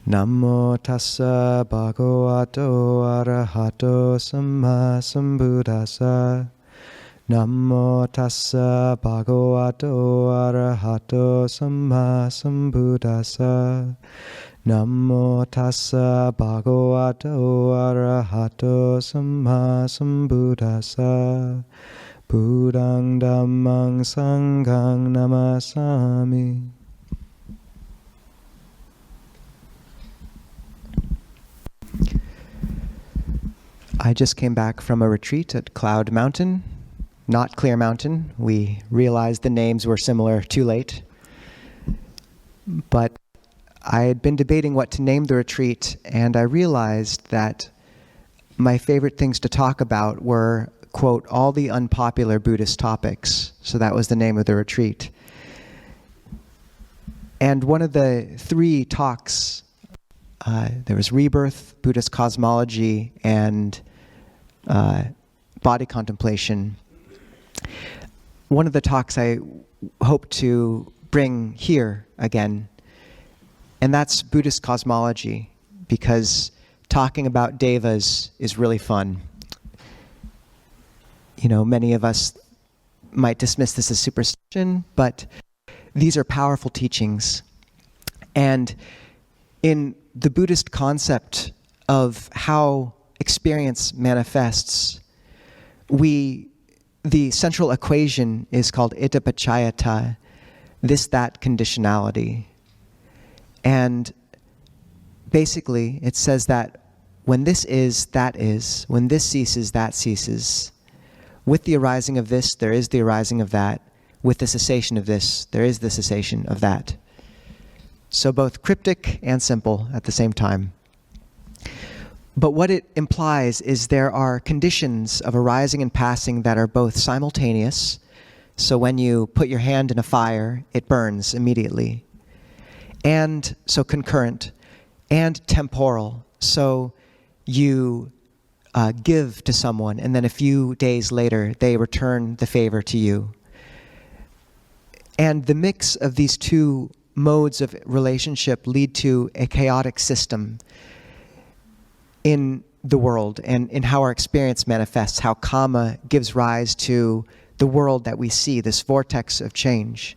Namo tassa bhagavato arahato samma sambuddhassa. Namo tassa bhagavato arahato samma sambuddhassa. Namo tassa bhagavato arahato samma sambuddhassa. Buddhang dhammang sanghang namasami. I just came back from a retreat at Cloud Mountain, not Clear Mountain. We realized the names were similar too late. But I had been debating what to name the retreat, and I realized that my favorite things to talk about were, quote, all the unpopular Buddhist topics. So that was the name of the retreat. And one of the three talks, there was rebirth, Buddhist cosmology, and body contemplation. One of the talks I hope to bring here again, and that's Buddhist cosmology, because talking about devas is really fun. You know, many of us might dismiss this as superstition, but these are powerful teachings. And in the Buddhist concept of how experience manifests, the central equation is called ita-paccayata, this, that conditionality. And basically, it says that when this is, that is. When this ceases, that ceases. With the arising of this, there is the arising of that. With the cessation of this, there is the cessation of that. So both cryptic and simple at the same time. But what it implies is there are conditions of arising and passing that are both simultaneous. So when you put your hand in a fire, it burns immediately. And so concurrent, and temporal. So you give to someone, and then a few days later, they return the favor to you. And the mix of these two modes of relationship lead to a chaotic system in the world and in how our experience manifests, how karma gives rise to the world that we see, this vortex of change.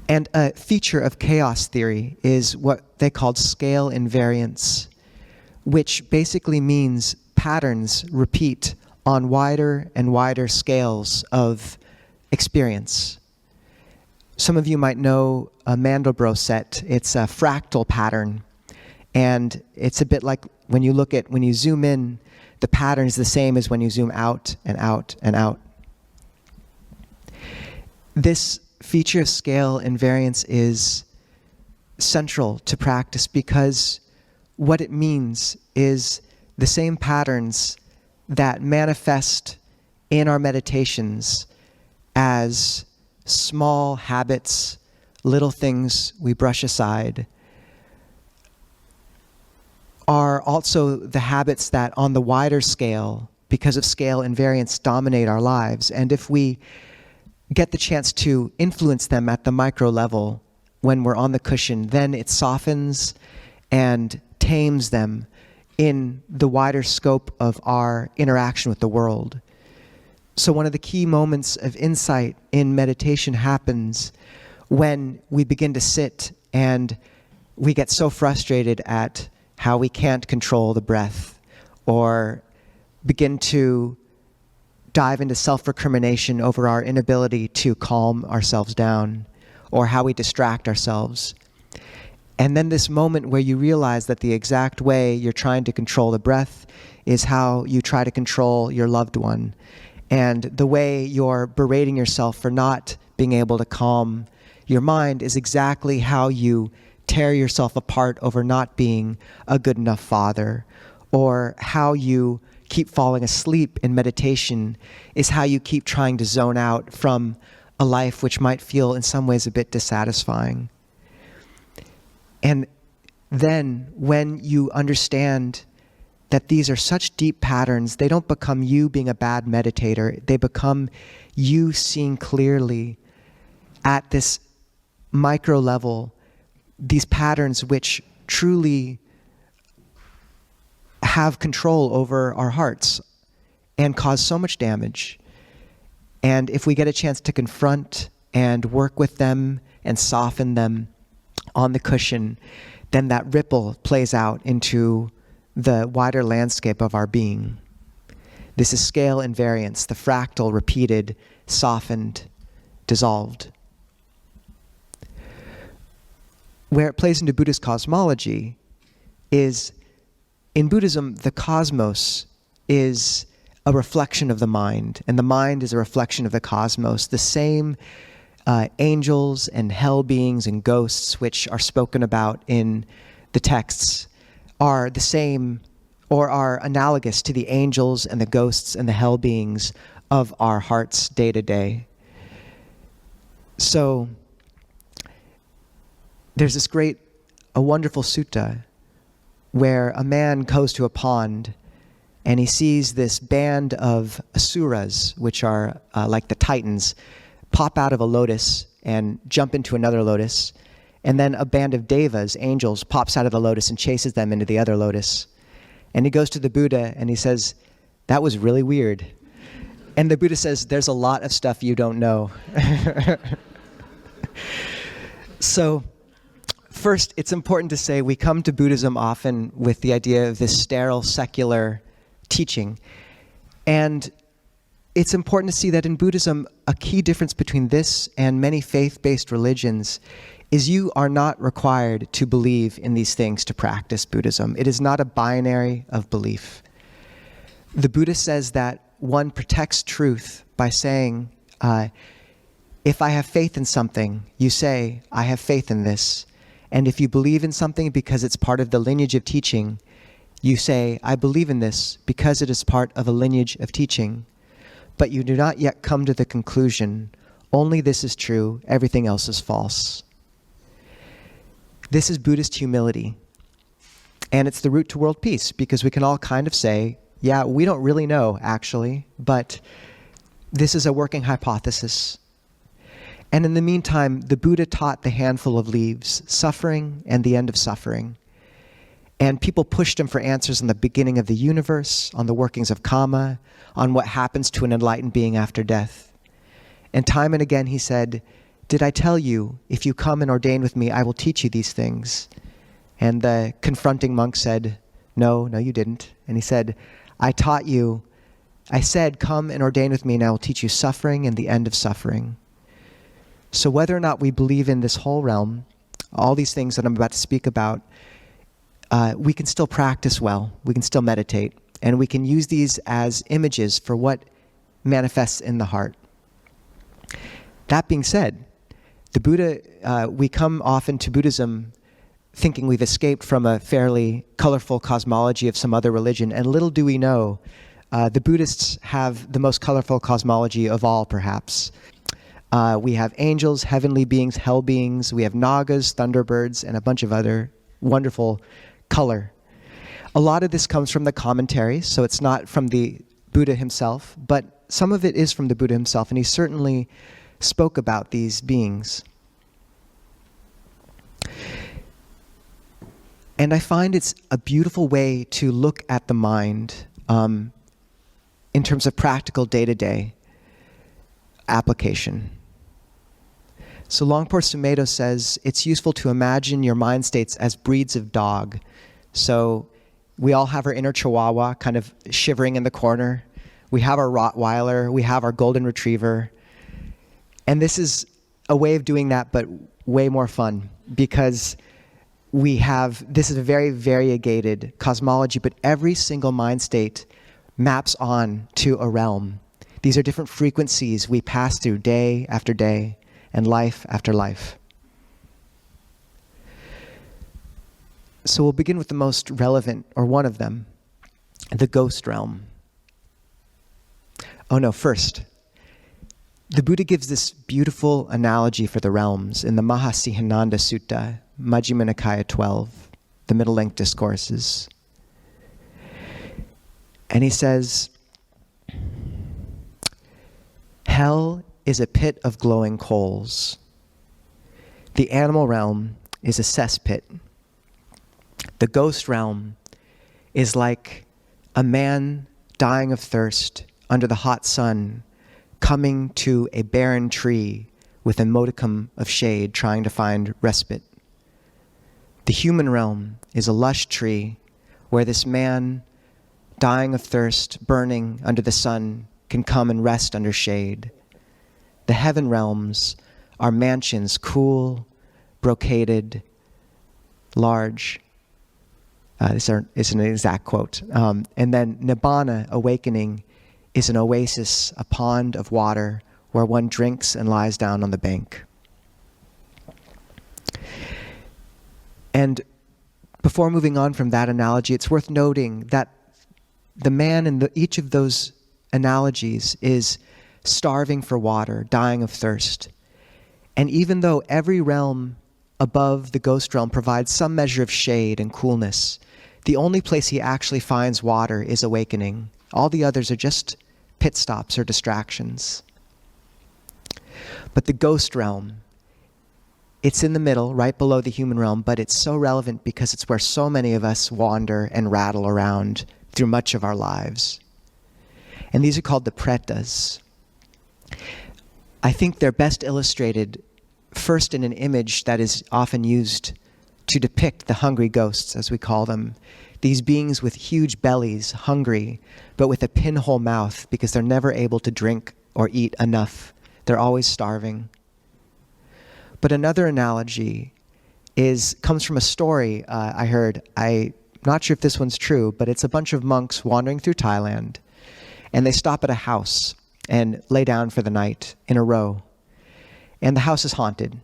And a feature of chaos theory is what they called scale invariance, which basically means patterns repeat on wider and wider scales of experience. Some of you might know a Mandelbrot set. It's a fractal pattern. And it's a bit like when you zoom in, the pattern is the same as when you zoom out and out and out. This feature of scale invariance is central to practice because what it means is the same patterns that manifest in our meditations as small habits, little things we brush aside, are also the habits that on the wider scale, because of scale invariance, dominate our lives. And if we get the chance to influence them at the micro level when we're on the cushion, then it softens and tames them in the wider scope of our interaction with the world. So one of the key moments of insight in meditation happens when we begin to sit and we get so frustrated at how we can't control the breath, or begin to dive into self-recrimination over our inability to calm ourselves down, or how we distract ourselves. And then this moment where you realize that the exact way you're trying to control the breath is how you try to control your loved one. And the way you're berating yourself for not being able to calm your mind is exactly how you tear yourself apart over not being a good enough father, or how you keep falling asleep in meditation is how you keep trying to zone out from a life which might feel in some ways a bit dissatisfying. And then when you understand that these are such deep patterns, they don't become you being a bad meditator, they become you seeing clearly at this micro level these patterns which truly have control over our hearts and cause so much damage. And if we get a chance to confront and work with them and soften them on the cushion, then that ripple plays out into the wider landscape of our being. This is scale invariance, the fractal, repeated, softened, dissolved. Where it plays into Buddhist cosmology is, in Buddhism, the cosmos is a reflection of the mind, and the mind is a reflection of the cosmos. The same angels and hell beings and ghosts which are spoken about in the texts are the same or are analogous to the angels and the ghosts and the hell beings of our hearts day to day. So there's a wonderful sutta where a man goes to a pond and he sees this band of asuras, which are like the titans, pop out of a lotus and jump into another lotus. And then a band of devas, angels, pops out of the lotus and chases them into the other lotus. And he goes to the Buddha and he says, "That was really weird." And the Buddha says, "There's a lot of stuff you don't know." So, first, it's important to say we come to Buddhism often with the idea of this sterile, secular teaching. And it's important to see that in Buddhism, a key difference between this and many faith-based religions is you are not required to believe in these things to practice Buddhism. It is not a binary of belief. The Buddha says that one protects truth by saying, if I have faith in something, you say, "I have faith in this." And if you believe in something because it's part of the lineage of teaching, you say, "I believe in this because it is part of a lineage of teaching." But you do not yet come to the conclusion, only this is true, everything else is false. This is Buddhist humility. And it's the route to world peace, because we can all kind of say, yeah, we don't really know, actually, but this is a working hypothesis. And in the meantime, the Buddha taught the handful of leaves, suffering and the end of suffering. And people pushed him for answers on the beginning of the universe, on the workings of karma, on what happens to an enlightened being after death. And time and again he said, "Did I tell you, if you come and ordain with me, I will teach you these things?" And the confronting monk said, no, you didn't. And he said, I said, come and ordain with me and I will teach you suffering and the end of suffering. So whether or not we believe in this whole realm, all these things that I'm about to speak about, we can still practice well, we can still meditate, and we can use these as images for what manifests in the heart. That being said, the Buddha, we come often to Buddhism thinking we've escaped from a fairly colorful cosmology of some other religion, and little do we know, the Buddhists have the most colorful cosmology of all, perhaps. We have angels, heavenly beings, hell beings, we have nagas, thunderbirds, and a bunch of other wonderful color. A lot of this comes from the commentaries, so it's not from the Buddha himself, but some of it is from the Buddha himself, and he certainly spoke about these beings. And I find it's a beautiful way to look at the mind in terms of practical day-to-day application. So Longpo Sumedho says, it's useful to imagine your mind states as breeds of dog. So we all have our inner Chihuahua kind of shivering in the corner. We have our Rottweiler, we have our Golden Retriever. And this is a way of doing that, but way more fun, because this is a very variegated cosmology, but every single mind state maps on to a realm. These are different frequencies we pass through day after day and life after life. So we'll begin with the most relevant, or one of them, the ghost realm. Oh no, first, the Buddha gives this beautiful analogy for the realms in the Mahasihananda Sutta, Majjhima Nikaya 12, the Middle Length Discourses. And he says, hell is a pit of glowing coals. The animal realm is a cesspit. The ghost realm is like a man dying of thirst under the hot sun, coming to a barren tree with a modicum of shade, trying to find respite. The human realm is a lush tree where this man, dying of thirst, burning under the sun, can come and rest under shade. The heaven realms are mansions, cool, brocaded, large. This is an exact quote. And then Nibbana, awakening, is an oasis, a pond of water where one drinks and lies down on the bank. And before moving on from that analogy, it's worth noting that the man in each of those analogies is starving for water, dying of thirst. And even though every realm above the ghost realm provides some measure of shade and coolness, the only place he actually finds water is awakening. All the others are just pit stops or distractions. But the ghost realm, it's in the middle, right below the human realm, but it's so relevant because it's where so many of us wander and rattle around through much of our lives. And these are called the pretas. I think they're best illustrated first in an image that is often used to depict the hungry ghosts, as we call them. These beings with huge bellies, hungry, but with a pinhole mouth because they're never able to drink or eat enough. They're always starving. But another analogy comes from a story I heard. I'm not sure if this one's true, but it's a bunch of monks wandering through Thailand, and they stop at a house and lay down for the night in a row. And the house is haunted.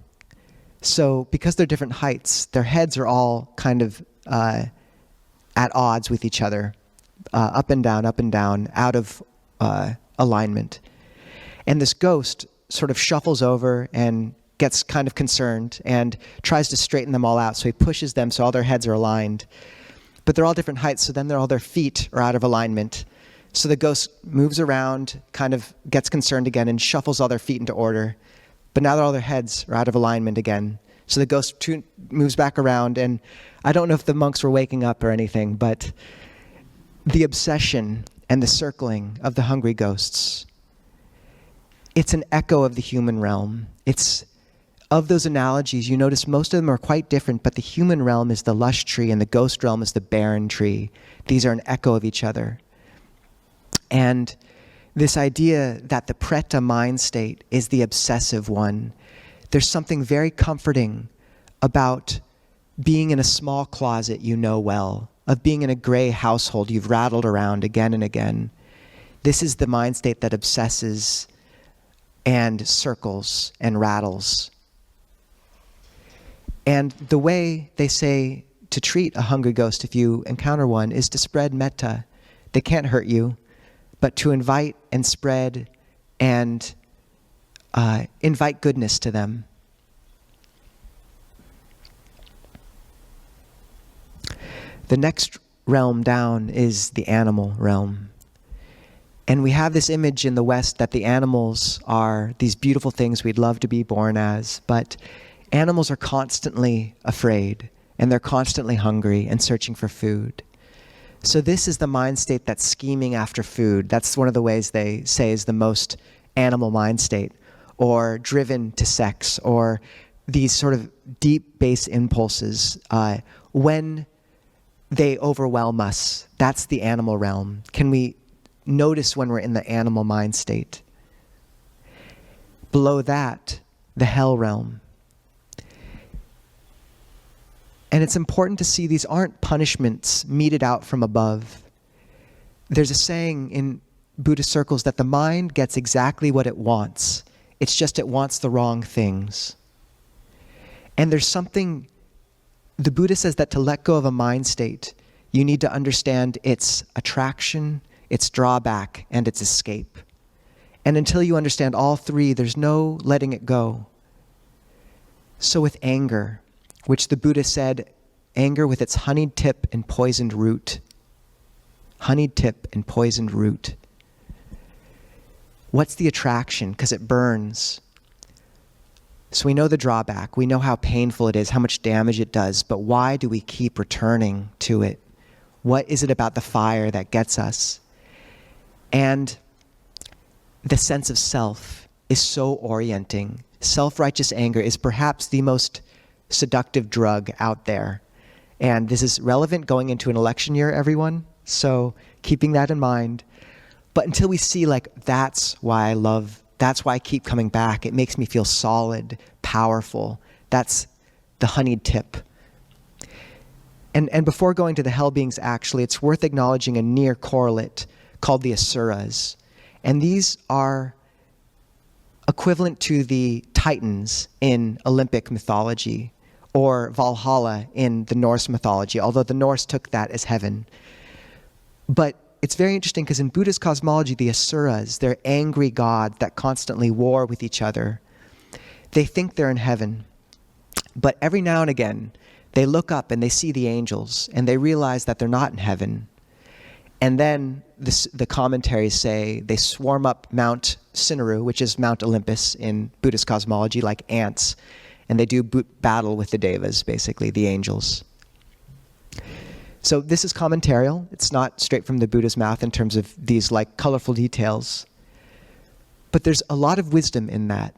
So because they're different heights, their heads are all kind of at odds with each other, up and down, out of alignment. And this ghost sort of shuffles over and gets kind of concerned and tries to straighten them all out. So he pushes them so all their heads are aligned. But they're all different heights, so then all their feet are out of alignment. So the ghost moves around, kind of gets concerned again, and shuffles all their feet into order. But now all their heads are out of alignment again. So the ghost moves back around, and I don't know if the monks were waking up or anything, but the obsession and the circling of the hungry ghosts, it's an echo of the human realm. It's of those analogies, you notice most of them are quite different, but the human realm is the lush tree and the ghost realm is the barren tree. These are an echo of each other. And this idea that the preta mind state is the obsessive one, there's something very comforting about being in a small closet you know well, of being in a gray household you've rattled around again and again. This is the mind state that obsesses and circles and rattles. And the way they say to treat a hungry ghost if you encounter one is to spread metta. They can't hurt you, but to invite and spread and invite goodness to them. The next realm down is the animal realm. And we have this image in the West that the animals are these beautiful things we'd love to be born as, but animals are constantly afraid, and they're constantly hungry and searching for food. So this is the mind state that's scheming after food. That's one of the ways they say is the most animal mind state, or driven to sex, or these sort of deep base impulses. When they overwhelm us, that's the animal realm. Can we notice when we're in the animal mind state? Below that, the hell realm. And it's important to see these aren't punishments meted out from above. There's a saying in Buddhist circles that the mind gets exactly what it wants. It's just it wants the wrong things. And there's something, the Buddha says that to let go of a mind state, you need to understand its attraction, its drawback, and its escape. And until you understand all three, there's no letting it go. So with anger, which the Buddha said, anger with its honeyed tip and poisoned root. Honeyed tip and poisoned root. What's the attraction? Because it burns. So we know the drawback. We know how painful it is, how much damage it does. But why do we keep returning to it? What is it about the fire that gets us? And the sense of self is so orienting. Self-righteous anger is perhaps the most seductive drug out there. And this is relevant going into an election year, everyone. So keeping that in mind. But until we see, like, that's why I keep coming back. It makes me feel solid, powerful. That's the honeyed tip. And before going to the hell beings, actually, it's worth acknowledging a near correlate called the asuras. And these are equivalent to the Titans in Olympic mythology, or Valhalla in the Norse mythology, although the Norse took that as heaven. But it's very interesting because in Buddhist cosmology, the asuras, they're angry gods that constantly war with each other. They think they're in heaven. But every now and again, they look up and they see the angels and they realize that they're not in heaven. And then the commentaries say they swarm up Mount Sindaru, which is Mount Olympus in Buddhist cosmology, like ants. And they do battle with the devas, basically, the angels. So this is commentarial. It's not straight from the Buddha's mouth in terms of these like colorful details. But there's a lot of wisdom in that.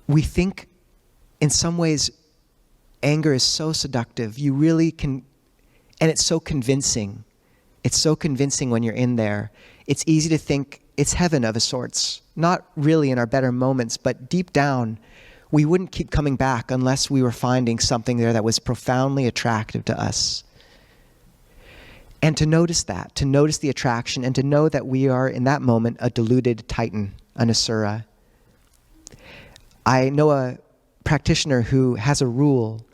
We think in some ways anger is so seductive. You really can, and it's so convincing. It's so convincing when you're in there. It's easy to think it's heaven of a sorts. Not really in our better moments, but deep down, we wouldn't keep coming back unless we were finding something there that was profoundly attractive to us. And to notice that, to notice the attraction, and to know that we are, in that moment, a deluded titan, an asura. I know a practitioner who has a rule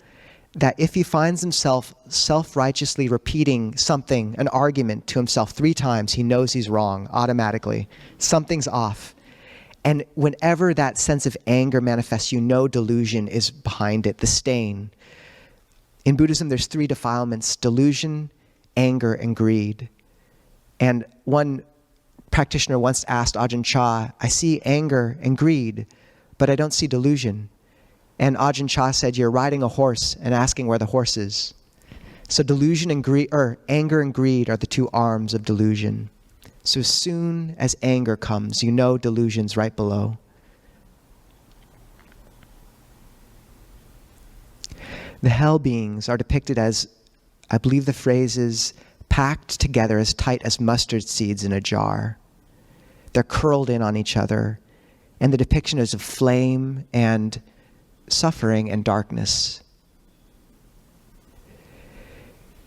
that if he finds himself self-righteously repeating something, an argument to himself 3 times, he knows he's wrong automatically. Something's off. And whenever that sense of anger manifests, you know delusion is behind it, the stain. In Buddhism, there's 3 defilements: delusion, anger, and greed. And one practitioner once asked Ajahn Chah, I see anger and greed, but I don't see delusion. And Ajahn Chah said, you're riding a horse and asking where the horse is. So delusion and greed, or anger and greed, are the 2 arms of delusion. So as soon as anger comes, you know delusion's right below. The hell beings are depicted as, I believe the phrase is, packed together as tight as mustard seeds in a jar. They're curled in on each other. And the depiction is of flame and suffering and darkness.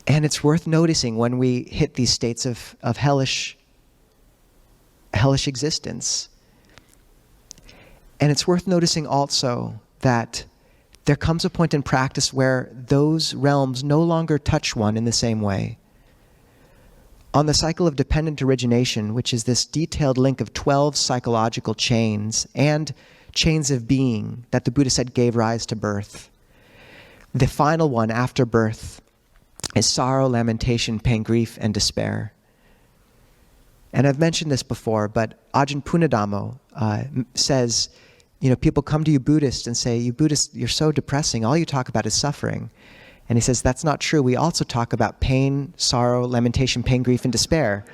And it's worth noticing when we hit these states of hellish existence. And it's worth noticing also that there comes a point in practice where those realms no longer touch one in the same way. On the cycle of dependent origination, which is this detailed link of 12 psychological chains and chains of being that the Buddha said gave rise to birth, the final one after birth is sorrow, lamentation, pain, grief, and despair. And I've mentioned this before, but Ajahn Punadamo says, people come to you Buddhists and say, you Buddhists, you're so depressing. All you talk about is suffering. And he says, that's not true. We also talk about pain, sorrow, lamentation, pain, grief, and despair.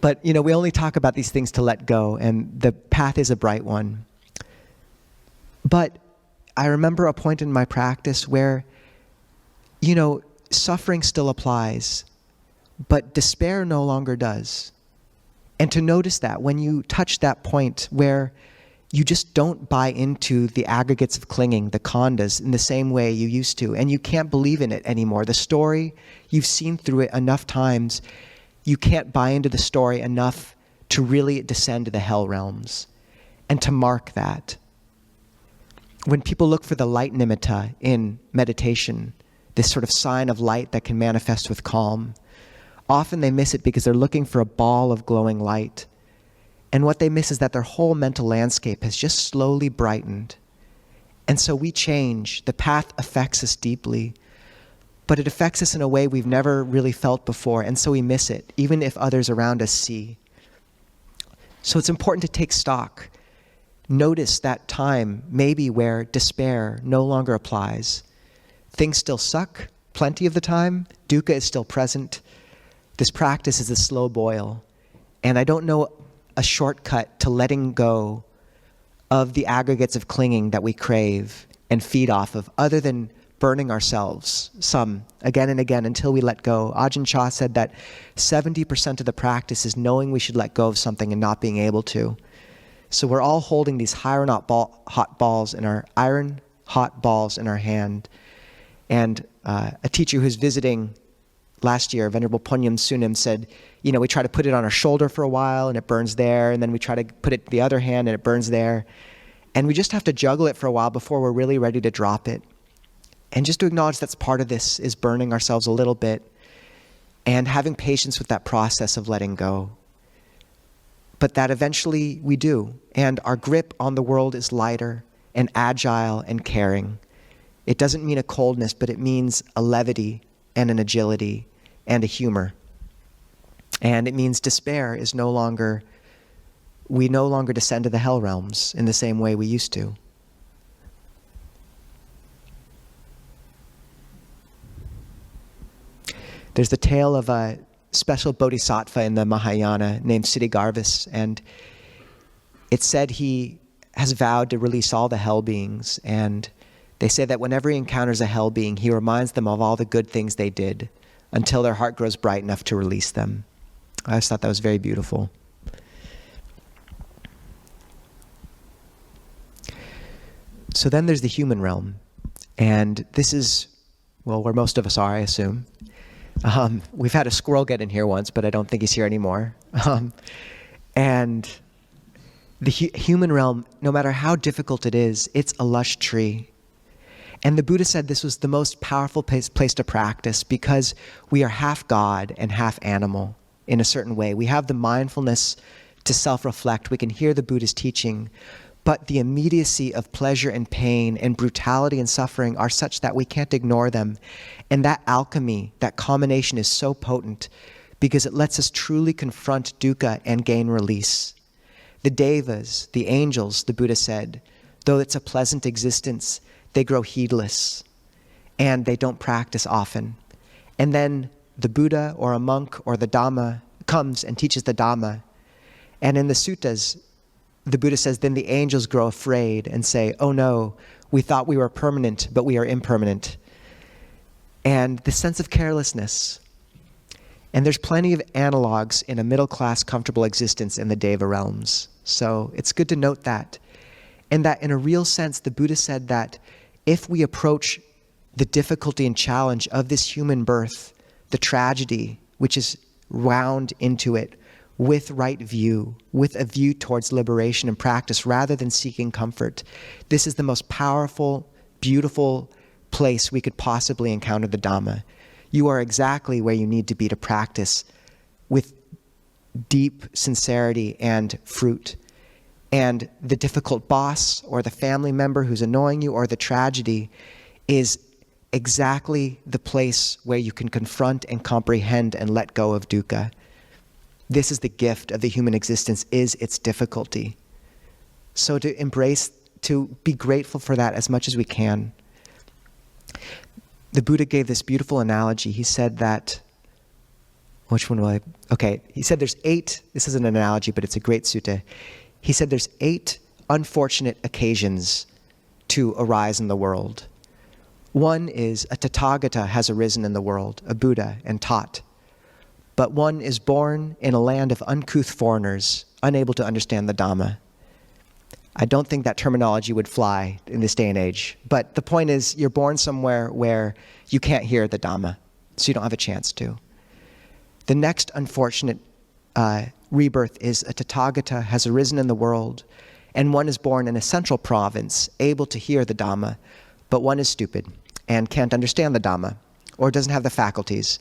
But, we only talk about these things to let go, and the path is a bright one. But I remember a point in my practice where, suffering still applies, but despair no longer does. And to notice that when you touch that point where you just don't buy into the aggregates of clinging, the khandhas, in the same way you used to, and you can't believe in it anymore. The story, you've seen through it enough times, you can't buy into the story enough to really descend to the hell realms and to mark that. When people look for the light nimitta in meditation, this sort of sign of light that can manifest with calm, often they miss it because they're looking for a ball of glowing light. And what they miss is that their whole mental landscape has just slowly brightened. And so we change. The path affects us deeply, but it affects us in a way we've never really felt before, and so we miss it, even if others around us see. So it's important to take stock, notice that time maybe where despair no longer applies. Things still suck plenty of the time. Dukkha is still present. This practice is a slow boil. And I don't know a shortcut to letting go of the aggregates of clinging that we crave and feed off of, other than burning ourselves some again and again until we let go. Ajahn Chah said that 70% of the practice is knowing we should let go of something and not being able to. So we're all holding these hot balls in our hand. And a teacher who's visiting last year, Venerable Punyam Sunim, said, we try to put it on our shoulder for a while and it burns there, and then we try to put it the other hand and it burns there. And we just have to juggle it for a while before we're really ready to drop it. And just to acknowledge that's part of this is burning ourselves a little bit and having patience with that process of letting go. But that eventually we do. And our grip on the world is lighter and agile and caring. It doesn't mean a coldness, but it means a levity and an agility and a humor. And it means despair is we no longer descend to the hell realms in the same way we used to. There's the tale of a special bodhisattva in the Mahayana named Siddhigarvas, and it's said he has vowed to release all the hell beings, and they say that whenever he encounters a hell being, he reminds them of all the good things they did until their heart grows bright enough to release them. I just thought that was very beautiful. So then there's the human realm, and this is, where most of us are, I assume. We've had a squirrel get in here once, but I don't think he's here anymore. And the human realm, no matter how difficult it is, it's a lush tree. And the Buddha said this was the most powerful place to practice because we are half God and half animal in a certain way. We have the mindfulness to self-reflect. We can hear the Buddha's teaching, but the immediacy of pleasure and pain and brutality and suffering are such that we can't ignore them. And that alchemy, that combination is so potent because it lets us truly confront dukkha and gain release. The devas, the angels, the Buddha said, though it's a pleasant existence, they grow heedless and they don't practice often. And then the Buddha or a monk or the Dhamma comes and teaches the Dhamma. And in the suttas, the Buddha says, then the angels grow afraid and say, oh no, we thought we were permanent, but we are impermanent. And the sense of carelessness. And there's plenty of analogs in a middle-class, comfortable existence in the Deva realms. So it's good to note that. And that in a real sense, the Buddha said that if we approach the difficulty and challenge of this human birth, the tragedy which is wound into it, with right view, with a view towards liberation and practice rather than seeking comfort, this is the most powerful, beautiful place we could possibly encounter the Dhamma. You are exactly where you need to be to practice with deep sincerity and fruit. And the difficult boss or the family member who's annoying you or the tragedy is exactly the place where you can confront and comprehend and let go of dukkha. This is the gift of the human existence, is its difficulty. So to embrace, to be grateful for that as much as we can. The Buddha gave this beautiful analogy. He said that, he said there's 8, this isn't an analogy, but it's a great sutta. He said there's 8 unfortunate occasions to arise in the world. One is a Tathagata has arisen in the world, a Buddha, and taught. But one is born in a land of uncouth foreigners, unable to understand the Dhamma. I don't think that terminology would fly in this day and age. But the point is, you're born somewhere where you can't hear the Dhamma, so you don't have a chance to. The next unfortunate rebirth is a Tathagata has arisen in the world, and one is born in a central province, able to hear the Dhamma, but one is stupid and can't understand the Dhamma, or doesn't have the faculties.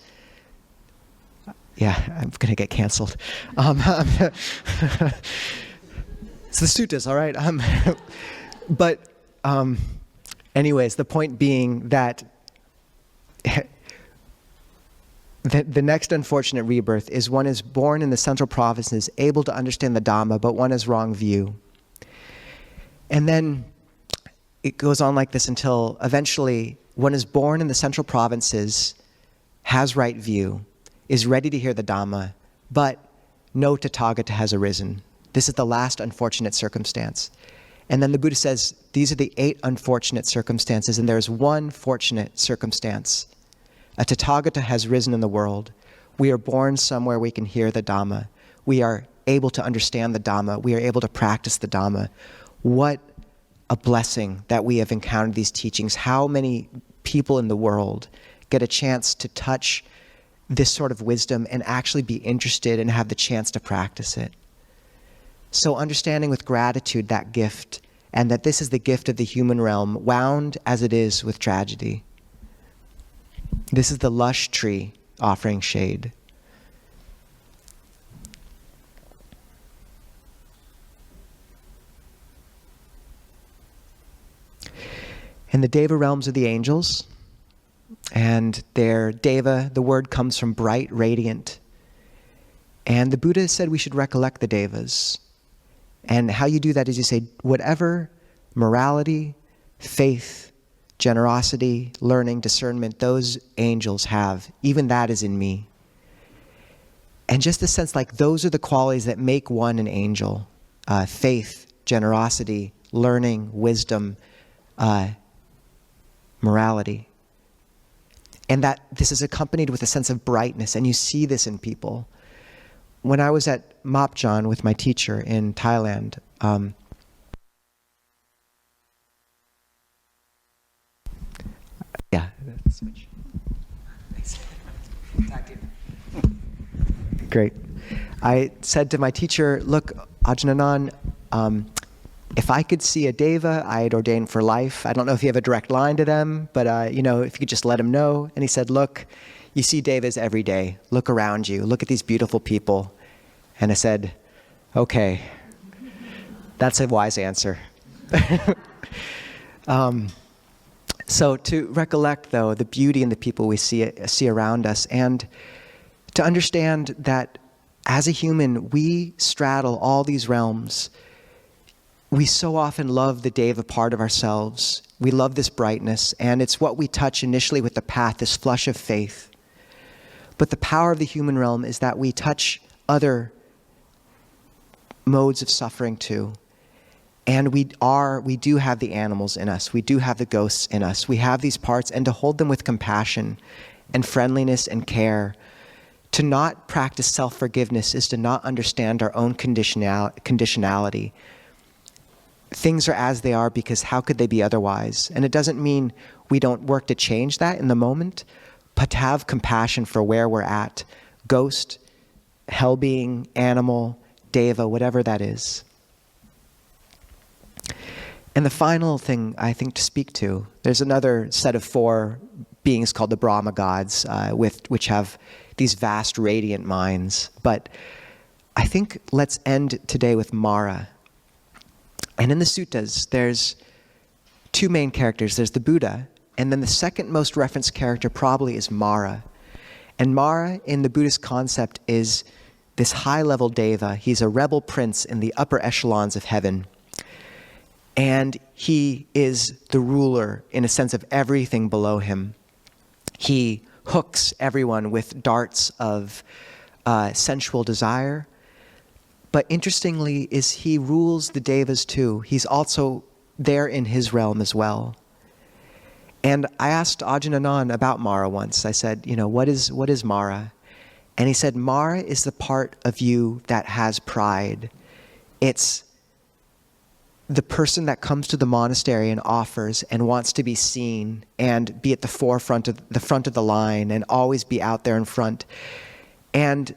Yeah, I'm going to get canceled. It's the suttas, all right? Anyways, the point being that the next unfortunate rebirth is one is born in the central provinces, able to understand the Dhamma, but one has wrong view. And then it goes on like this until eventually one is born in the central provinces, has right view, is ready to hear the Dhamma, but no Tathagata has arisen. This is the last unfortunate circumstance. And then the Buddha says, these are the 8 unfortunate circumstances, and there's one fortunate circumstance. A Tathagata has risen in the world. We are born somewhere we can hear the Dhamma. We are able to understand the Dhamma. We are able to practice the Dhamma. What a blessing that we have encountered these teachings. How many people in the world get a chance to touch this sort of wisdom and actually be interested and have the chance to practice it? So understanding with gratitude that gift, and that this is the gift of the human realm, wound as it is with tragedy. This is the lush tree offering shade. In the Deva realms are the angels, and their Deva, the word comes from bright, radiant. And the Buddha said we should recollect the Devas. And how you do that is you say, whatever morality, faith, generosity, learning, discernment those angels have, even that is in me. And just the sense like those are the qualities that make one an angel. Faith, generosity, learning, wisdom, morality. And that this is accompanied with a sense of brightness, and you see this in people. When I was at Mapjan with my teacher in Thailand, switch. Great. I said to my teacher, look, Ajahn, if I could see a Deva, I'd ordain for life. I don't know if you have a direct line to them, but if you could just let him know. And he said, look, you see Devas every day. Look around you. Look at these beautiful people. And I said, okay, that's a wise answer. So to recollect, though, the beauty in the people we see around us, and to understand that as a human, we straddle all these realms. We so often love the Deva part of ourselves. We love this brightness, and it's what we touch initially with the path, this flush of faith. But the power of the human realm is that we touch other modes of suffering too. And we do have the animals in us. We do have the ghosts in us. We have these parts, and to hold them with compassion and friendliness and care. To not practice self-forgiveness is to not understand our own conditionality. Things are as they are because how could they be otherwise? And it doesn't mean we don't work to change that in the moment, but to have compassion for where we're at. Ghost, hell being, animal, Deva, whatever that is. And the final thing I think to speak to, there's another set of 4 beings called the Brahma gods, which have these vast radiant minds. But I think let's end today with Mara. And in the suttas, there's 2 main characters. There's the Buddha, and then the second most referenced character probably is Mara. And Mara, in the Buddhist concept, is this high-level Deva. He's a rebel prince in the upper echelons of heaven. And he is the ruler, in a sense, of everything below him. He hooks everyone with darts of sensual desire. But interestingly, he rules the Devas too. He's also there in his realm as well. And I asked Ajahn about Mara once. I said, what is Mara? And he said, Mara is the part of you that has pride. It's the person that comes to the monastery and offers and wants to be seen and be at the front of the line and always be out there in front. And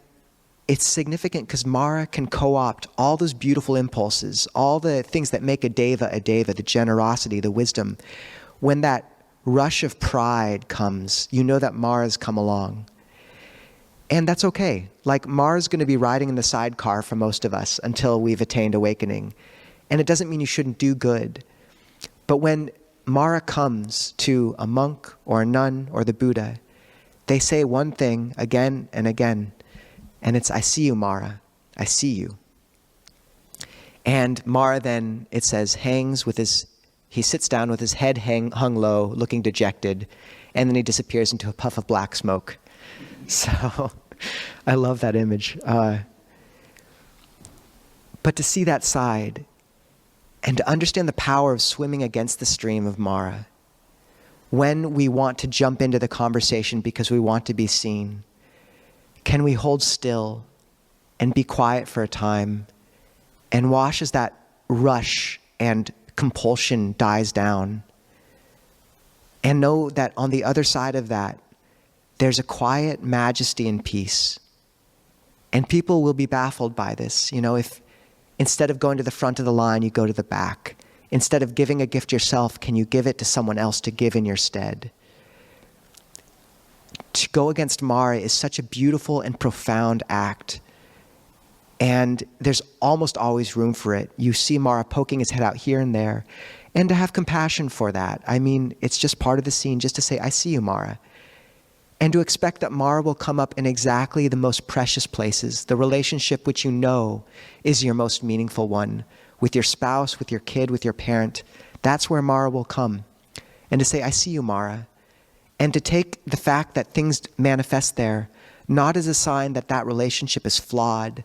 it's significant because Mara can co-opt all those beautiful impulses, all the things that make a Deva, the generosity, the wisdom. When that rush of pride comes, you know that Mara's come along. And that's okay. Like Mara's going to be riding in the sidecar for most of us until we've attained awakening. And it doesn't mean you shouldn't do good. But when Mara comes to a monk or a nun or the Buddha, they say one thing again and again. And it's, I see you, Mara. I see you. And Mara then, it says, he sits down with his head hung low, looking dejected, and then he disappears into a puff of black smoke. So I love that image. But to see that side, and to understand the power of swimming against the stream of Mara, when we want to jump into the conversation because we want to be seen, can we hold still and be quiet for a time and watch as that rush and compulsion dies down, and know that on the other side of that, there's a quiet majesty and peace. And people will be baffled by this. If instead of going to the front of the line, you go to the back. Instead of giving a gift yourself, can you give it to someone else to give in your stead? To go against Mara is such a beautiful and profound act. And there's almost always room for it. You see Mara poking his head out here and there. And to have compassion for that. I mean, it's just part of the scene just to say, I see you, Mara. And to expect that Mara will come up in exactly the most precious places, the relationship which you know is your most meaningful one, with your spouse, with your kid, with your parent. That's where Mara will come. And to say, I see you, Mara. And to take the fact that things manifest there, not as a sign that that relationship is flawed,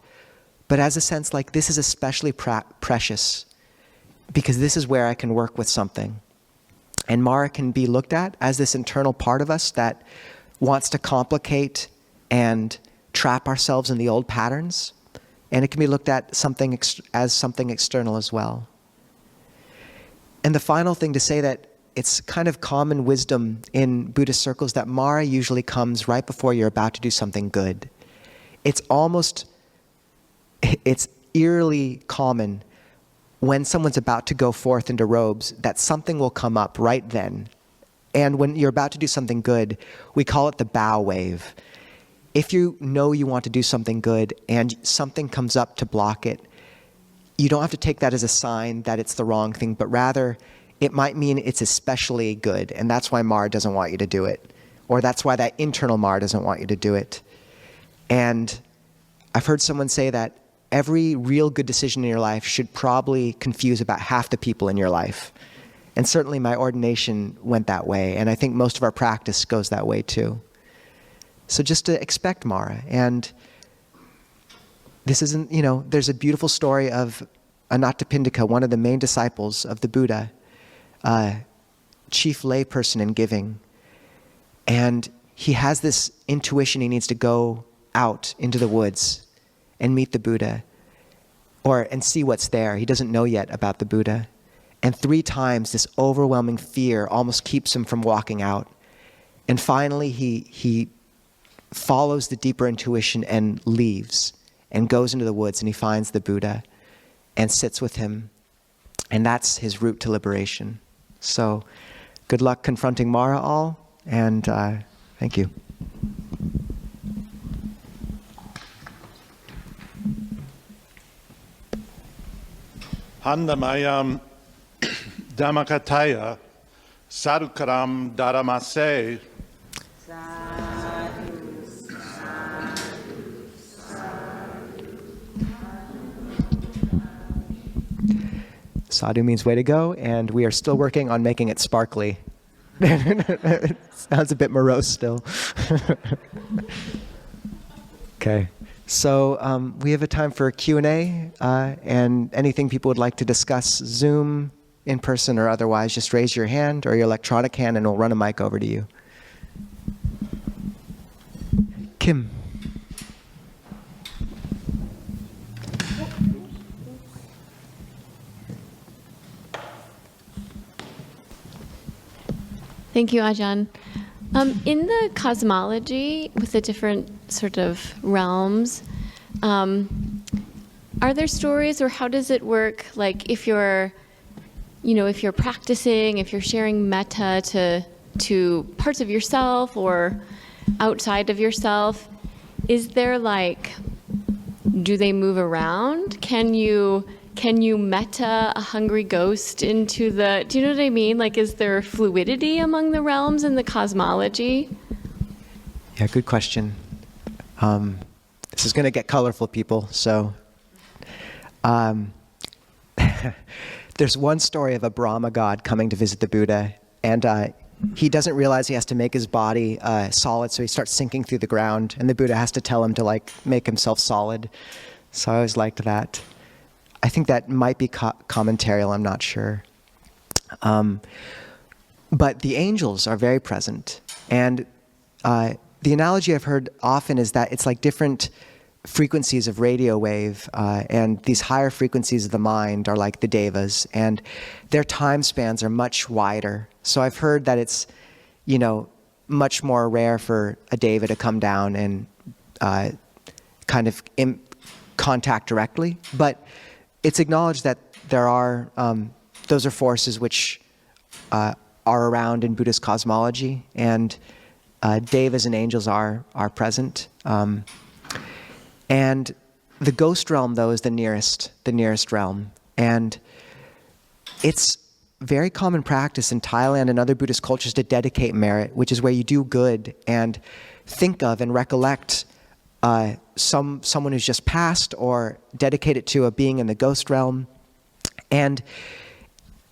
but as a sense like this is especially precious, because this is where I can work with something. And Mara can be looked at as this internal part of us that wants to complicate and trap ourselves in the old patterns. And it can be looked at as something external as well. And the final thing to say, that it's kind of common wisdom in Buddhist circles that Mara usually comes right before you're about to do something good. It's eerily common when someone's about to go forth into robes that something will come up right then. And when you're about to do something good, we call it the bow wave. If you know you want to do something good and something comes up to block it, you don't have to take that as a sign that it's the wrong thing, but rather it might mean it's especially good, and that's why Mara doesn't want you to do it. Or that's why that internal Mara doesn't want you to do it. And I've heard someone say that every real good decision in your life should probably confuse about half the people in your life. And certainly my ordination went that way, and I think most of our practice goes that way too. So just to expect Mara. And this isn't, there's a beautiful story of Anathapindika, one of the main disciples of the Buddha, chief layperson in giving. And he has this intuition he needs to go out into the woods and meet the Buddha, and see what's there. He doesn't know yet about the Buddha. And 3 times this overwhelming fear almost keeps him from walking out. And finally he follows the deeper intuition and leaves and goes into the woods, and he finds the Buddha and sits with him. And that's his route to liberation. So good luck confronting Mara all, and thank you. Handamayam Dhammakataya Sadhukaram Dharamase. Sadhu means way to go, and we are still working on making it sparkly. It sounds a bit morose still. Okay. So we have a time for Q&A, and anything people would like to discuss, Zoom, in person, or otherwise, just raise your hand or your electronic hand and we'll run a mic over to you. Kim. Thank you, Ajahn. In the cosmology, with the different sort of realms, are there stories, or how does it work? Like if you're practicing, if you're sharing metta to parts of yourself or outside of yourself, is there do they move around? Can you metta a hungry ghost into do you know what I mean? Is there fluidity among the realms in the cosmology? Yeah, good question. This is going to get colorful, people. So There's one story of a Brahma god coming to visit the Buddha, and he doesn't realize he has to make his body solid, so he starts sinking through the ground, and the Buddha has to tell him to like make himself solid. So I always liked that. I think that might be commentarial, I'm not sure. But the angels are very present, and the analogy I've heard often is that it's like different frequencies of radio wave, and these higher frequencies of the mind are like the devas, and their time spans are much wider. So I've heard that it's, much more rare for a deva to come down and kind of contact directly, but it's acknowledged that there are, those are forces which are around in Buddhist cosmology, and devas and angels are present. And the ghost realm, though, is the nearest realm. And it's very common practice in Thailand and other Buddhist cultures to dedicate merit, which is where you do good and think of and recollect someone who's just passed, or dedicate it to a being in the ghost realm. And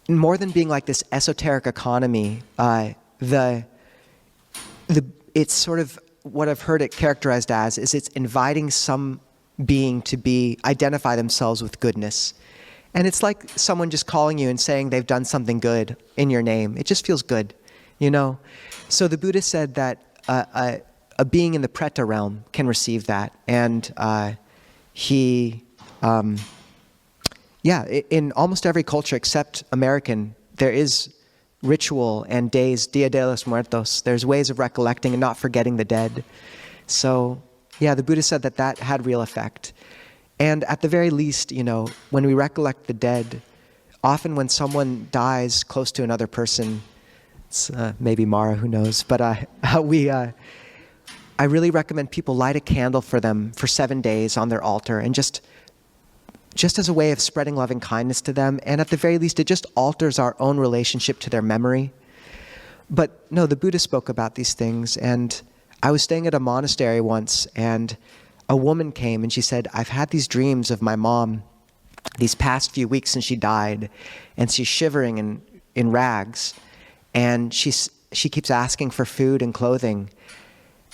more than being like this esoteric economy, it's sort of what I've heard it characterized as is it's inviting some being to identify themselves with goodness. And it's like someone just calling you and saying they've done something good in your name. It just feels good, So the Buddha said that a being in the Preta realm can receive that. And in almost every culture except American, there is ritual and days, Dia de los Muertos. There's ways of recollecting and not forgetting the dead. So, the Buddha said that had real effect. And at the very least, when we recollect the dead, often when someone dies close to another person, it's maybe Mara, who knows, but I really recommend people light a candle for them for 7 days on their altar, and just as a way of spreading loving kindness to them. And at the very least, it just alters our own relationship to their memory. But no, the Buddha spoke about these things. And I was staying at a monastery once, and a woman came and she said, I've had these dreams of my mom these past few weeks since she died. And she's shivering in rags. And she keeps asking for food and clothing.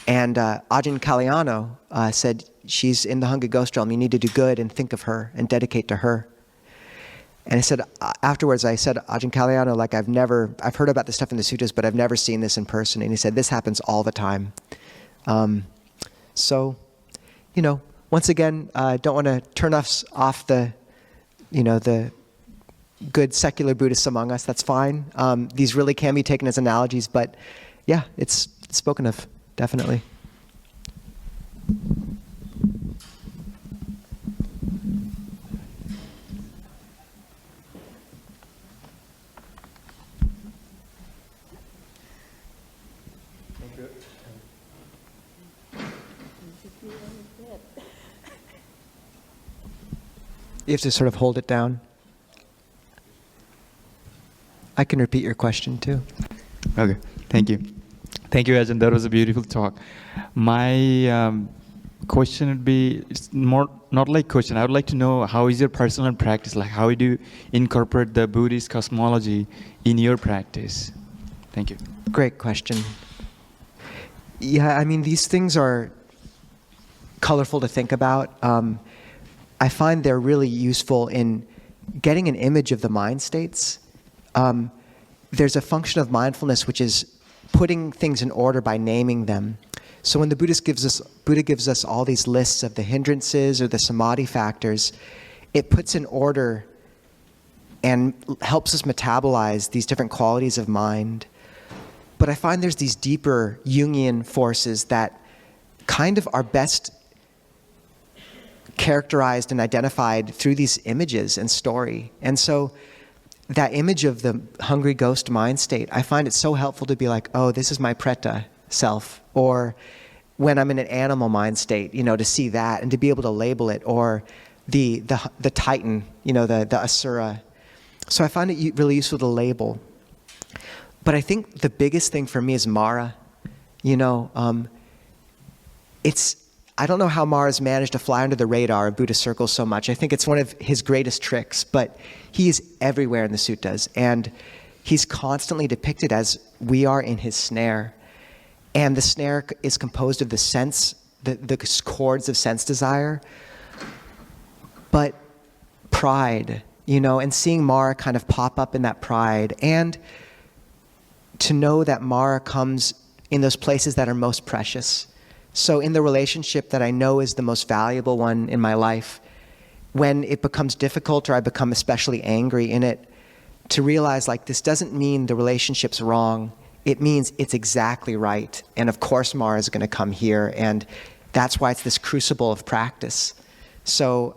And Ajahn Kalyano said, she's in the Hungry Ghost realm. You need to do good and think of her and dedicate to her. And I said, afterwards, Ajahn Kalyano, like I've heard about this stuff in the sutras, but I've never seen this in person. And he said, this happens all the time. So, once again, don't want to turn us off the good secular Buddhists among us. That's fine. These really can be taken as analogies, but yeah, it's spoken of, definitely. You have to sort of hold it down. I can repeat your question too. Okay, thank you. Thank you, Ajahn. That was a beautiful talk. My question would be, it's more not like question. I would like to know, how is your personal practice? Like, how do you incorporate the Buddhist cosmology in your practice? Thank you. Great question. Yeah, I mean, these things are colorful to think about. I find they're really useful in getting an image of the mind states. There's a function of mindfulness which is putting things in order by naming them. So when the Buddha gives us all these lists of the hindrances or the samadhi factors, it puts in order and helps us metabolize these different qualities of mind. But I find there's these deeper Jungian forces that kind of are best characterized and identified through these images and story. And so that image of the hungry ghost mind state, I find it so helpful to be like, oh, this is my preta self. Or when I'm in an animal mind state, to see that and to be able to label it. Or the titan, the asura. So I find it really useful to label. But I think the biggest thing for me is Mara. I don't know how Mara's managed to fly under the radar of Buddhist circles so much. I think it's one of his greatest tricks, but he is everywhere in the suttas, and he's constantly depicted as we are in his snare. And the snare is composed of the sense, the chords of sense desire, but pride, and seeing Mara kind of pop up in that pride, and to know that Mara comes in those places that are most precious. So in the relationship that I know is the most valuable one in my life, when it becomes difficult or I become especially angry in it, to realize like this doesn't mean the relationship's wrong. It means it's exactly right. And of course Mara is going to come here, and that's why it's this crucible of practice. So,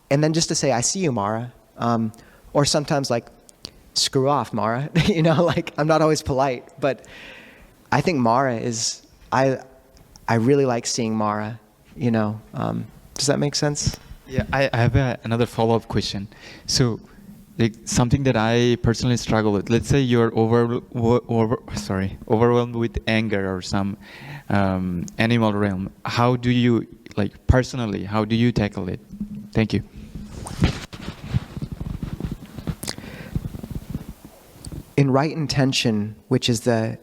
and then just to say, I see you, Mara. Or sometimes like, screw off, Mara. Like I'm not always polite, but I think Mara is, I really like seeing Mara, Does that make sense? Yeah, I have another follow-up question. So, like, something that I personally struggle with. Let's say you're overwhelmed with anger or some animal realm. How do you, personally, how do you tackle it? Thank you. In right intention, which is the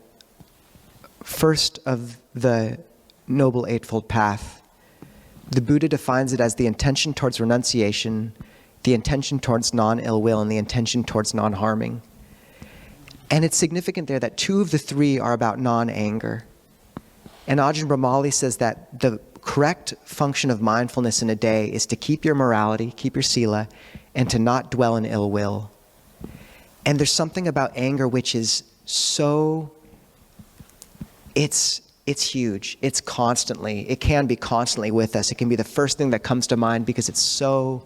first of the Noble Eightfold Path, the Buddha defines it as the intention towards renunciation, the intention towards non-ill will, and the intention towards non-harming. And it's significant there that 2 of the 3 are about non-anger. And Ajahn Brahmali says that the correct function of mindfulness in a day is to keep your morality, keep your sila, and to not dwell in ill will. And there's something about anger which is so, it's huge. It can be constantly with us. It can be the first thing that comes to mind because it's so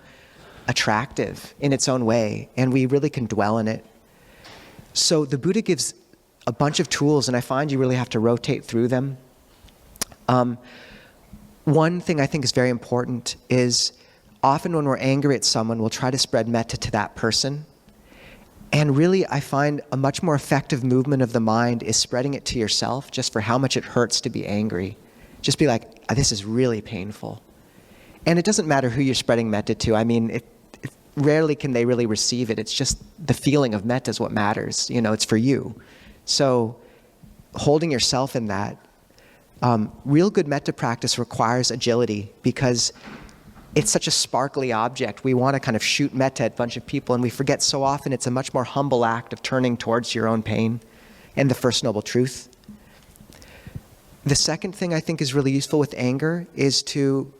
attractive in its own way, and we really can dwell in it. So the Buddha gives a bunch of tools, and I find you really have to rotate through them. One thing I think is very important is often when we're angry at someone, we'll try to spread metta to that person. And really, I find a much more effective movement of the mind is spreading it to yourself, just for how much it hurts to be angry. Just be like, this is really painful. And it doesn't matter who you're spreading metta to. I mean, rarely can they really receive it. It's just the feeling of metta is what matters. It's for you. So holding yourself in that. Real good metta practice requires agility because it's such a sparkly object. We want to kind of shoot metta at a bunch of people, and we forget so often it's a much more humble act of turning towards your own pain and the First Noble Truth. The second thing I think is really useful with anger is to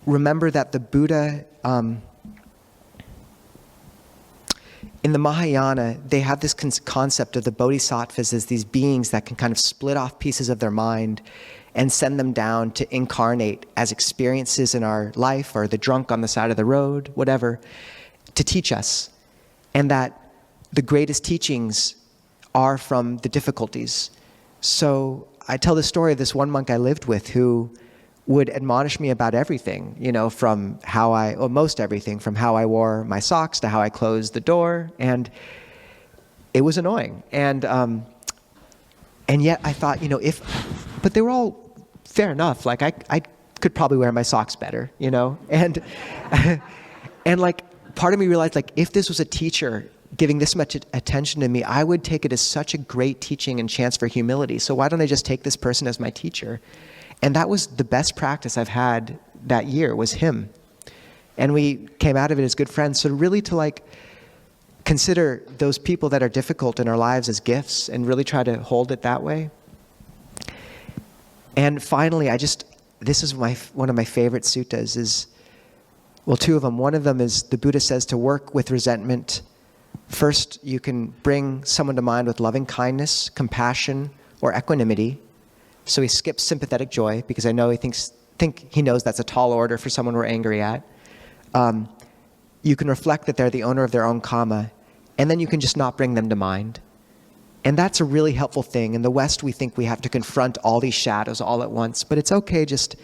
remember that the Buddha, in the Mahayana, they have this concept of the bodhisattvas as these beings that can kind of split off pieces of their mind and send them down to incarnate as experiences in our life, or the drunk on the side of the road, whatever, to teach us. And that the greatest teachings are from the difficulties. So I tell the story of this one monk I lived with who would admonish me about everything, from most everything, from how I wore my socks to how I closed the door. And it was annoying. And yet I thought, but they were all fair enough. Like I could probably wear my socks better, and part of me realized, if this was a teacher giving this much attention to me, I would take it as such a great teaching and chance for humility. So why don't I just take this person as my teacher? And that was the best practice I've had that year, was him. And we came out of it as good friends. So really to consider those people that are difficult in our lives as gifts and really try to hold it that way. And finally, this is one of my favorite suttas is, 2 of them. One of them is the Buddha says to work with resentment. First, you can bring someone to mind with loving kindness, compassion, or equanimity. So he skips sympathetic joy because I know he knows that's a tall order for someone we're angry at. You can reflect that they're the owner of their own karma, and then you can just not bring them to mind. And that's a really helpful thing. In the West, we think we have to confront all these shadows all at once, but it's okay. Just,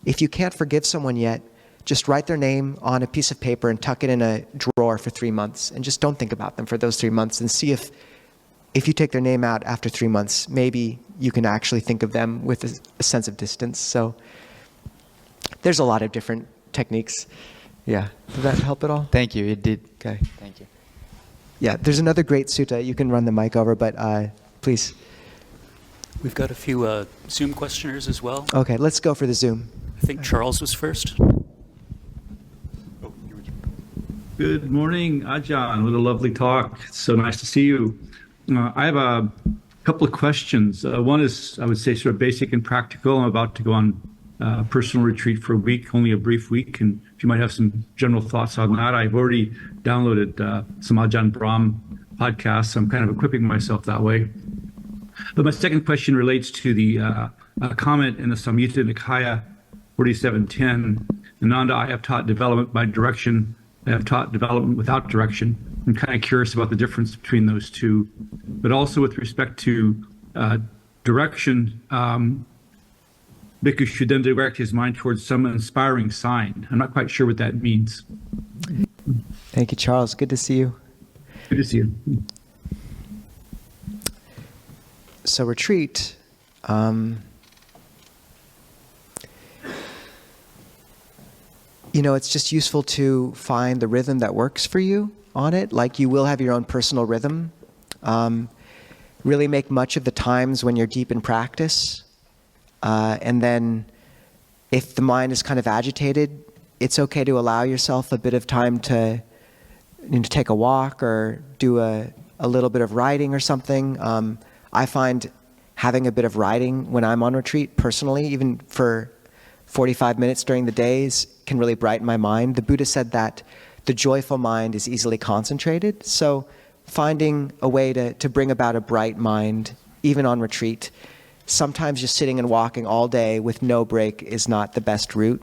if you can't forgive someone yet, just write their name on a piece of paper and tuck it in a drawer for 3 months, and just don't think about them for those 3 months, and see if you take their name out after 3 months, maybe you can actually think of them with a sense of distance. So There's a lot of different techniques. Yeah. Did that help at all? Thank you. It did. Okay. Thank you. Yeah, there's another great sutta. You can run the mic over, but please. We've got a few Zoom questioners as well. Okay, let's go for the Zoom. I think Charles was first. Good morning, Ajahn. What a lovely talk. It's so nice to see you. I have a couple of questions. One is, I would say, sort of basic and practical. I'm about to go on a personal retreat for a week, only a brief week, and if you might have some general thoughts on that. I've already downloaded some Ajahn Brahm podcasts, so I'm kind of equipping myself that way. But my second question relates to the comment in the Samyutta Nikaya 4710. Ananda, I have taught development by direction. I have taught development without direction. I'm kind of curious about the difference between those two. But also with respect to direction, Bhikkhu should then direct his mind towards some inspiring sign. I'm not quite sure what that means. Thank you, Charles. Good to see you. Good to see you. So retreat, it's just useful to find the rhythm that works for you on it. Like, you will have your own personal rhythm. Really make much of the times when you're deep in practice. And then if the mind is kind of agitated, it's okay to allow yourself a bit of time to take a walk or do a little bit of writing or something. I find having a bit of writing when I'm on retreat, personally, even for 45 minutes during the days, can really brighten my mind. The Buddha said that the joyful mind is easily concentrated. So finding a way to bring about a bright mind, even on retreat. Sometimes just sitting and walking all day with no break is not the best route,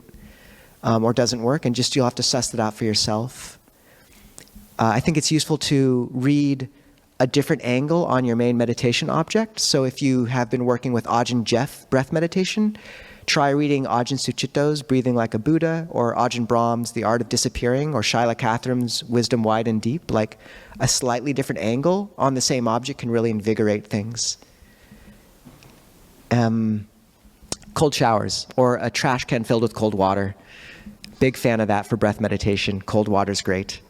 or doesn't work, and just you'll have to suss that out for yourself. I think it's useful to read a different angle on your main meditation object. So if you have been working with Ajahn Jeff breath meditation, try reading Ajahn Sucitto's Breathing Like a Buddha, or Ajahn Brahm's The Art of Disappearing, or Shaila Catherine's Wisdom Wide and Deep. Like, a slightly different angle on the same object can really invigorate things. Cold showers, or a trash can filled with cold water. Big fan of that for breath meditation. Cold water's great.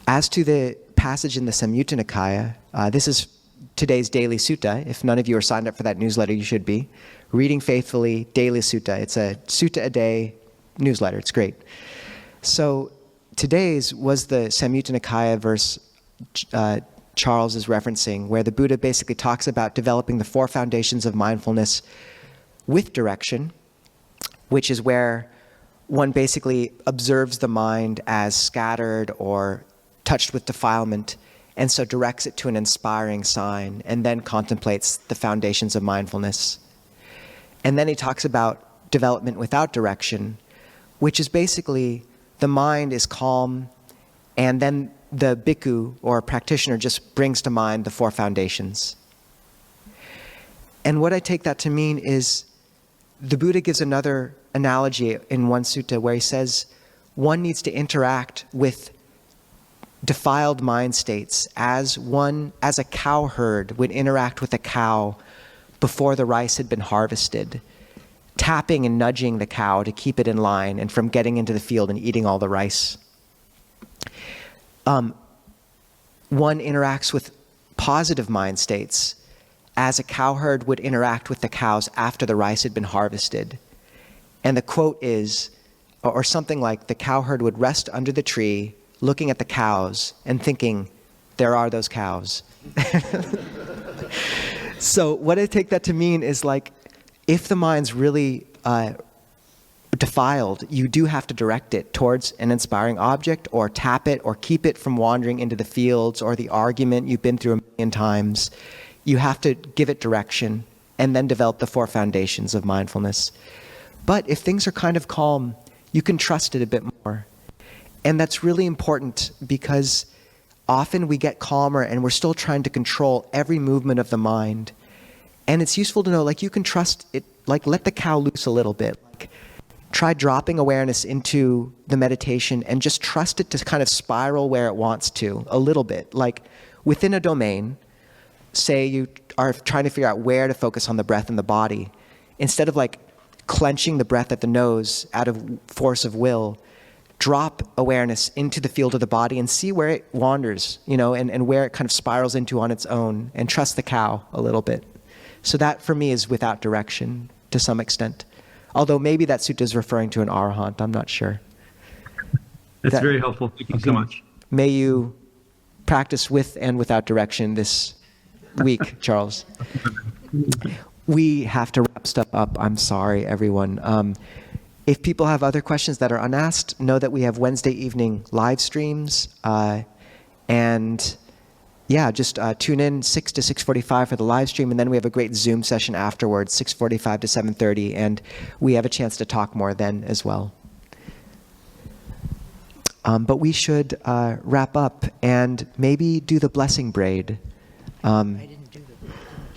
As to the passage in the Samyutta Nikaya, this is today's daily sutta. If none of you are signed up for that newsletter, you should be. Reading Faithfully, Daily Sutta. It's a sutta a day newsletter. It's great. So today's was the Samyutta Nikaya verse Charles is referencing, where the Buddha basically talks about developing the 4 foundations of mindfulness with direction, which is where one basically observes the mind as scattered or touched with defilement, and so directs it to an inspiring sign, and then contemplates the foundations of mindfulness. And then he talks about development without direction, which is basically the mind is calm, and then the bhikkhu or practitioner just brings to mind the 4 foundations. And what I take that to mean is the Buddha gives another analogy in one sutta where he says one needs to interact with defiled mind states as a cow herd would interact with a cow before the rice had been harvested, tapping and nudging the cow to keep it in line and from getting into the field and eating all the rice. One interacts with positive mind states as a cowherd would interact with the cows after the rice had been harvested. And the quote is, or something like, the cowherd would rest under the tree, looking at the cows and thinking, there are those cows. So what I take that to mean is, like, if the mind's really defiled, you do have to direct it towards an inspiring object, or tap it, or keep it from wandering into the fields, or the argument you've been through a million times. You have to give it direction and then develop the 4 foundations of mindfulness. But if things are kind of calm, you can trust it a bit more. And that's really important, because often we get calmer and we're still trying to control every movement of the mind. And it's useful to know, like, you can trust it, like, let the cow loose a little bit. Like, try dropping awareness into the meditation and just trust it to kind of spiral where it wants to a little bit. Like, within a domain, say you are trying to figure out where to focus on the breath and the body, instead of like clenching the breath at the nose out of force of will, drop awareness into the field of the body and see where it wanders, and where it kind of spirals into on its own, and trust the cow a little bit. So that for me is without direction to some extent. Although maybe that sutta is referring to an arahant, I'm not sure. That's very helpful. Thank you so much. May you practice with and without direction this week, Charles. We have to wrap stuff up. I'm sorry, everyone. If people have other questions that are unasked, know that we have Wednesday evening live streams. And yeah, just tune in 6 to 6:45 for the live stream, and then we have a great Zoom session afterwards, 6:45 to 7:30, and we have a chance to talk more then as well. But we should wrap up and maybe do the blessing braid.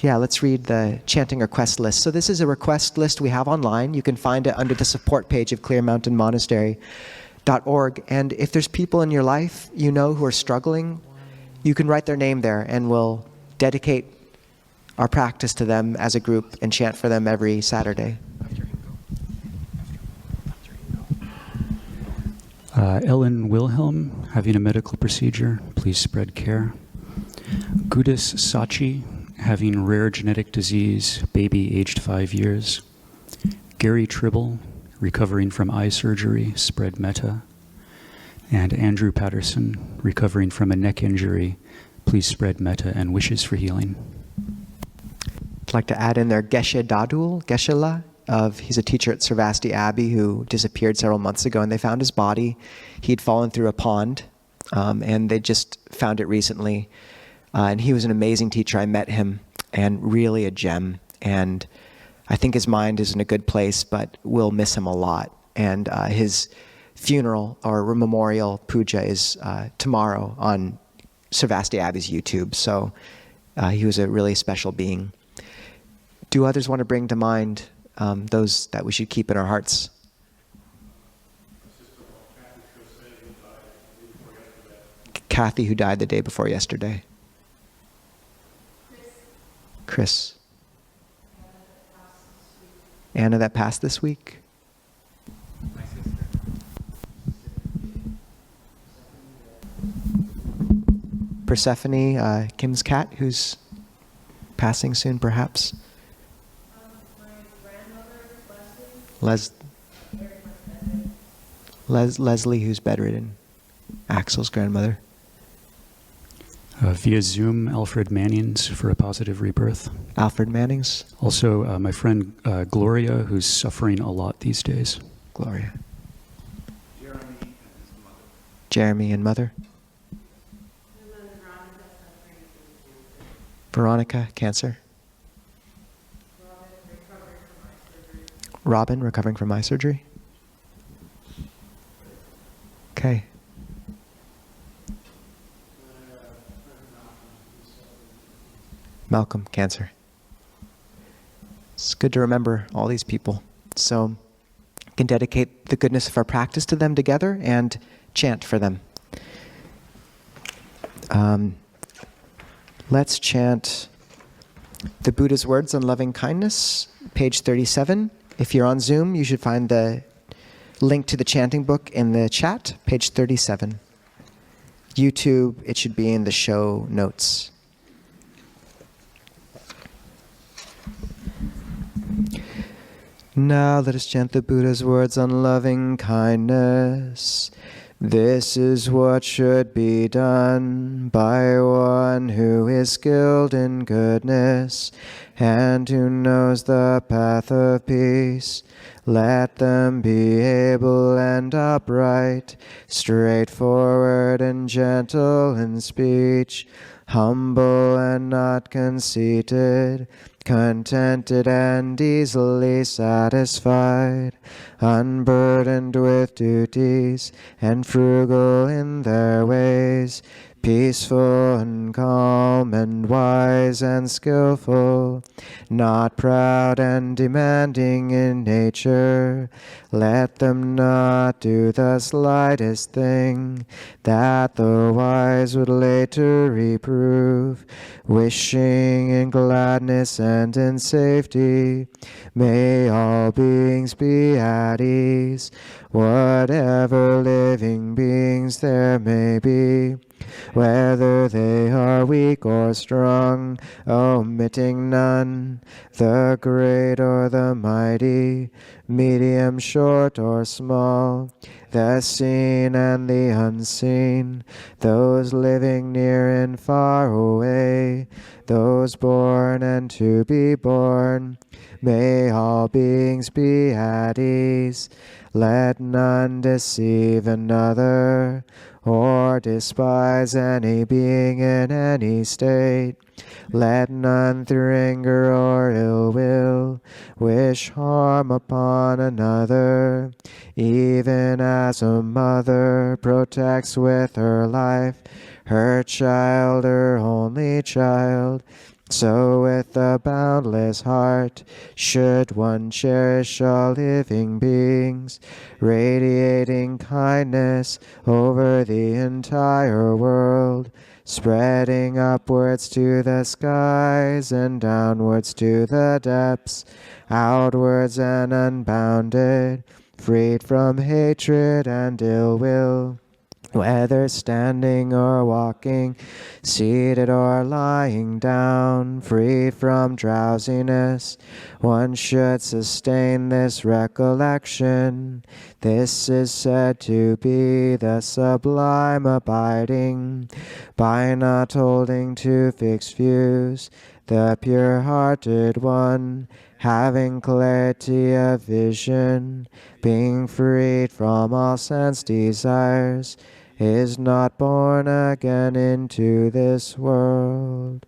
Yeah, let's read the chanting request list. So this is a request list we have online. You can find it under the support page of clearmountainmonastery.org. And if there's people in your life who are struggling, you can write their name there, and we'll dedicate our practice to them as a group and chant for them every Saturday. Ellen Wilhelm, having a medical procedure, please spread care. Gudis Sachi, having rare genetic disease, baby aged 5 years. Gary Tribble, recovering from eye surgery, spread metta. And Andrew Patterson, recovering from a neck injury, please spread metta and wishes for healing. I'd like to add in there Geshe Dadul, Geshe-la, he's a teacher at Sarvasti Abbey who disappeared several months ago, and they found his body. He'd fallen through a pond, and they just found it recently. And he was an amazing teacher. I met him, and really a gem. And I think his mind is in a good place, but we'll miss him a lot. And his funeral or memorial puja is tomorrow on Sarvasti Abbey's YouTube. So he was a really special being. Do others want to bring to mind those that we should keep in our hearts? Kathy, who died the day before yesterday. Chris. Anna, that passed this week. Persephone, Kim's cat, who's passing soon, perhaps. Leslie, who's bedridden. Axel's grandmother. Via Zoom, Alfred Mannings for a positive rebirth. Alfred Mannings. Also, my friend Gloria, who's suffering a lot these days. Gloria. Jeremy and mother. Veronica, cancer. Robin, recovering from eye surgery. Okay. Malcolm, cancer. It's good to remember all these people. So we can dedicate the goodness of our practice to them together and chant for them. Let's chant the Buddha's words on loving kindness, page 37. If you're on Zoom, you should find the link to the chanting book in the chat, page 37. YouTube, it should be in the show notes. Now let us chant the Buddha's words on loving kindness. This is what should be done by one who is skilled in goodness and who knows the path of peace. Let them be able and upright, straightforward and gentle in speech, humble and not conceited, contented and easily satisfied, unburdened with duties, and frugal in their ways, peaceful and calm and wise and skillful, not proud and demanding in nature. Let them not do the slightest thing that the wise would later reprove, wishing in gladness and in safety. May all beings be at ease, whatever living beings there may be, whether they are weak or strong, omitting none, the great or the mighty, medium, short, or small, the seen and the unseen, those living near and far away, those born and to be born. May all beings be at ease. Let none deceive another, or despise any being in any state. Let none through anger or ill will wish harm upon another, even as a mother protects with her life her child, her only child. So with a boundless heart should one cherish all living beings, radiating kindness over the entire world, spreading upwards to the skies and downwards to the depths, outwards and unbounded, freed from hatred and ill will. Whether standing or walking, seated or lying down, free from drowsiness, one should sustain this recollection. This is said to be the sublime abiding, by not holding to fixed views, the pure-hearted one, having clarity of vision, being freed from all sense desires, is not born again into this world.